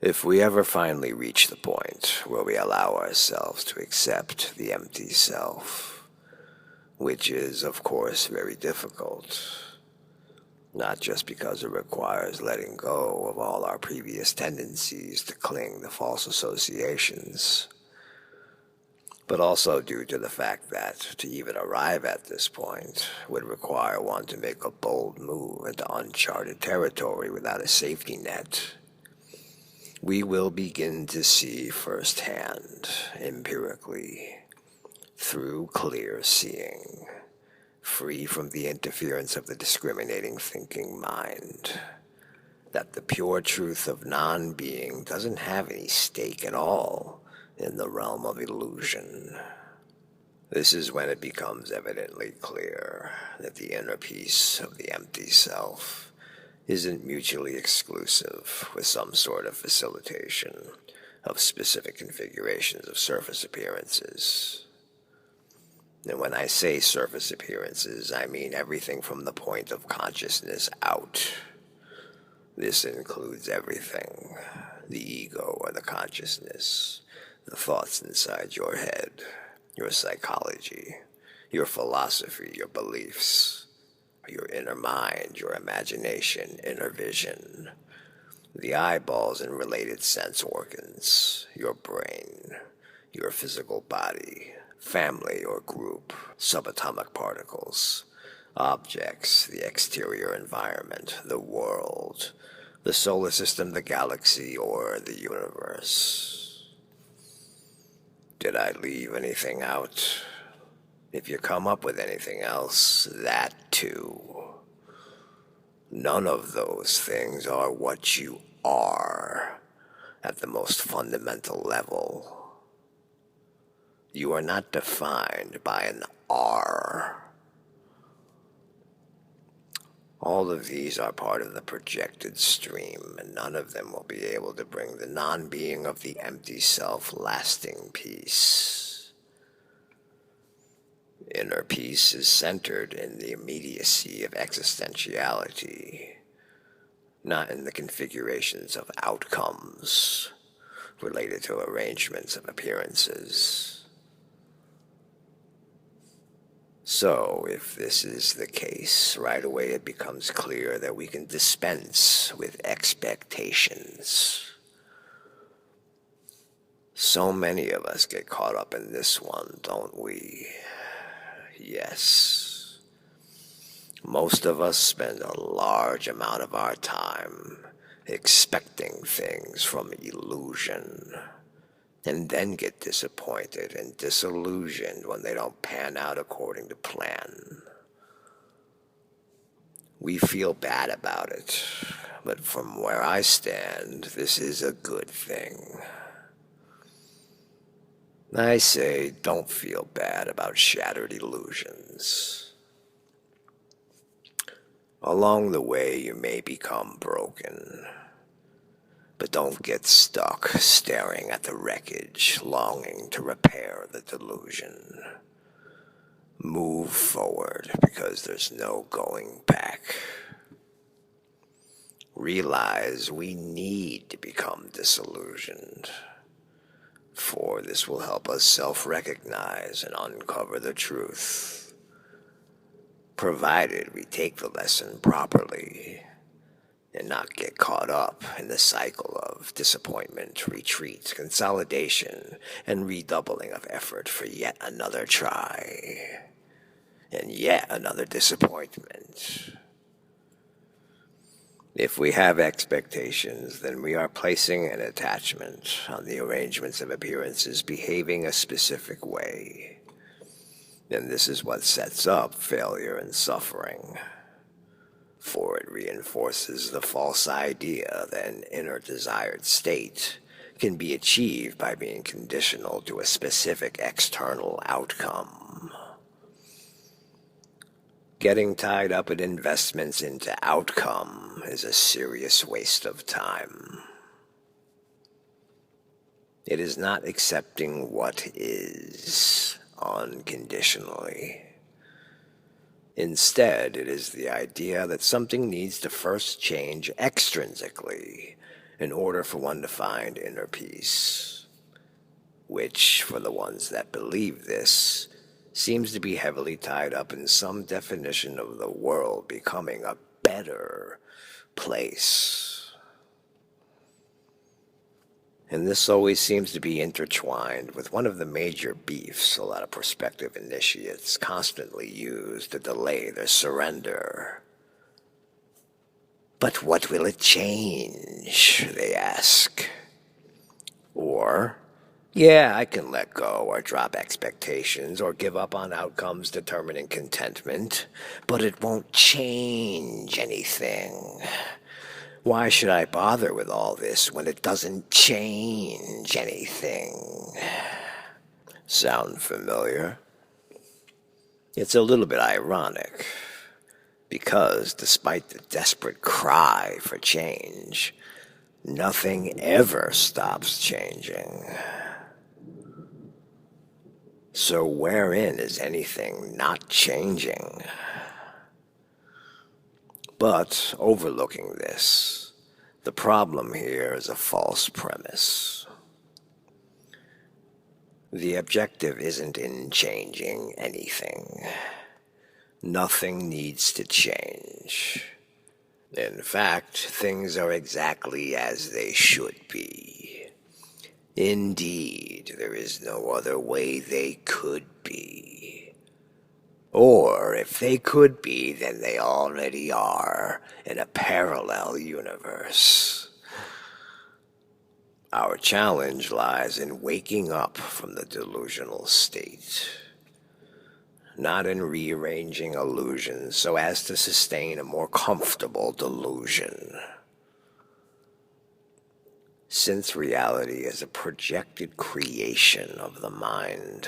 If we ever finally reach the point where we allow ourselves to accept the empty self, which is, of course, very difficult, not just because it requires letting go of all our previous tendencies to cling to false associations, but also due to the fact that to even arrive at this point would require one to make a bold move into uncharted territory without a safety net. We will begin to see firsthand, empirically, through clear seeing, free from the interference of the discriminating thinking mind, that the pure truth of non-being doesn't have any stake at all in the realm of illusion. This is when it becomes evidently clear that the inner peace of the empty self isn't mutually exclusive with some sort of facilitation of specific configurations of surface appearances. And when I say surface appearances, I mean everything from the point of consciousness out. This includes everything: the ego or the consciousness, the thoughts inside your head, your psychology, your philosophy, your beliefs, your inner mind, your imagination, inner vision, the eyeballs and related sense organs, your brain, your physical body, family or group, subatomic particles, objects, the exterior environment, the world, the solar system, the galaxy, or the universe. Did I leave anything out? If you come up with anything else, that too. None of those things are what you are at the most fundamental level. You are not defined by an R. All of these are part of the projected stream, and none of them will be able to bring the non-being of the empty self lasting peace. Inner peace is centered in the immediacy of existentiality, not in the configurations of outcomes related to arrangements of appearances. So, if this is the case, right away it becomes clear that we can dispense with expectations. So many of us get caught up in this one, don't we? Yes. Most of us spend a large amount of our time expecting things from illusion, and then get disappointed and disillusioned when they don't pan out according to plan. We feel bad about it, but from where I stand, this is a good thing. I say, don't feel bad about shattered illusions. Along the way, you may become broken, but don't get stuck staring at the wreckage, longing to repair the delusion. Move forward, because there's no going back. Realize we need to become disillusioned, for this will help us self-recognize and uncover the truth, provided we take the lesson properly and not get caught up in the cycle of disappointment, retreat, consolidation, and redoubling of effort for yet another try and yet another disappointment. If we have expectations, then we are placing an attachment on the arrangements of appearances behaving a specific way. And this is what sets up failure and suffering, for it reinforces the false idea that an inner desired state can be achieved by being conditional to a specific external outcome. Getting tied up in investments into outcome is a serious waste of time. It is not accepting what is unconditionally. Instead, it is the idea that something needs to first change extrinsically in order for one to find inner peace, which, for the ones that believe this, seems to be heavily tied up in some definition of the world becoming a better place. And this always seems to be intertwined with one of the major beefs a lot of prospective initiates constantly use to delay their surrender. But what will it change, they ask. Or, yeah, I can let go or drop expectations or give up on outcomes determining contentment, but it won't change anything. Why should I bother with all this when it doesn't change anything? Sound familiar? It's a little bit ironic, because despite the desperate cry for change, nothing ever stops changing. So wherein is anything not changing? But overlooking this, the problem here is a false premise. The objective isn't in changing anything. Nothing needs to change. In fact, things are exactly as they should be. Indeed, there is no other way they could be. Or, if they could be, then they already are in a parallel universe. Our challenge lies in waking up from the delusional state, not in rearranging illusions so as to sustain a more comfortable delusion. Since reality is a projected creation of the mind,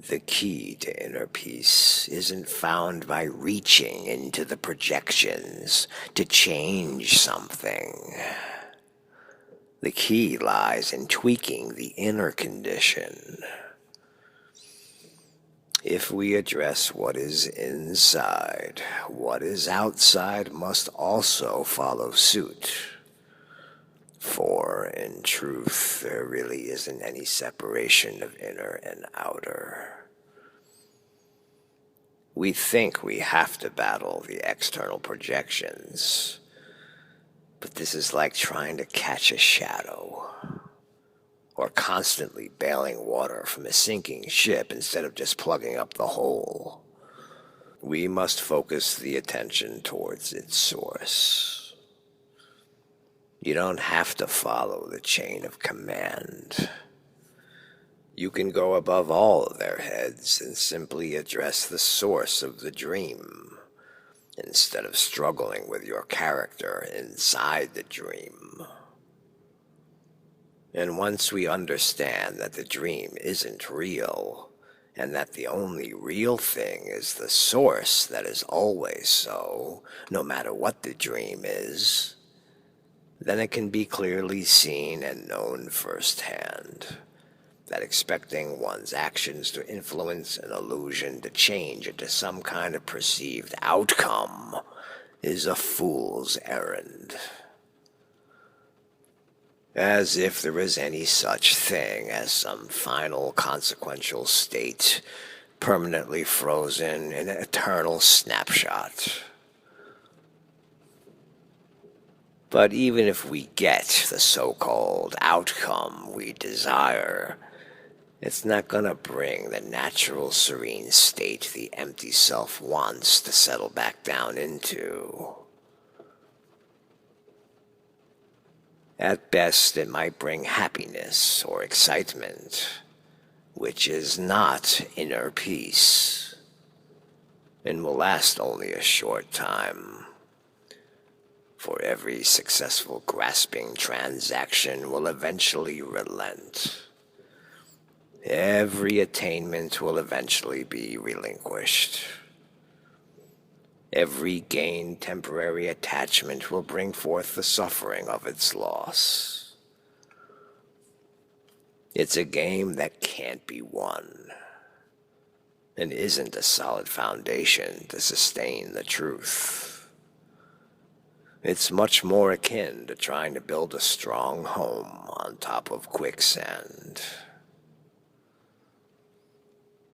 the key to inner peace isn't found by reaching into the projections to change something. The key lies in tweaking the inner condition. If we address what is inside, what is outside must also follow suit. For, in truth, there really isn't any separation of inner and outer. We think we have to battle the external projections, but this is like trying to catch a shadow, or constantly bailing water from a sinking ship instead of just plugging up the hole. We must focus the attention towards its source. You don't have to follow the chain of command. You can go above all of their heads and simply address the source of the dream, instead of struggling with your character inside the dream. And once we understand that the dream isn't real, and that the only real thing is the source that is always so, no matter what the dream is, then it can be clearly seen and known firsthand that expecting one's actions to influence an illusion to change into some kind of perceived outcome is a fool's errand. As if there is any such thing as some final consequential state permanently frozen in an eternal snapshot. But even if we get the so-called outcome we desire, it's not going to bring the natural serene state the empty self wants to settle back down into. At best, it might bring happiness or excitement, which is not inner peace, and will last only a short time. For every successful grasping transaction will eventually relent. Every attainment will eventually be relinquished. Every gained temporary attachment will bring forth the suffering of its loss. It's a game that can't be won, and isn't a solid foundation to sustain the truth. It's much more akin to trying to build a strong home on top of quicksand.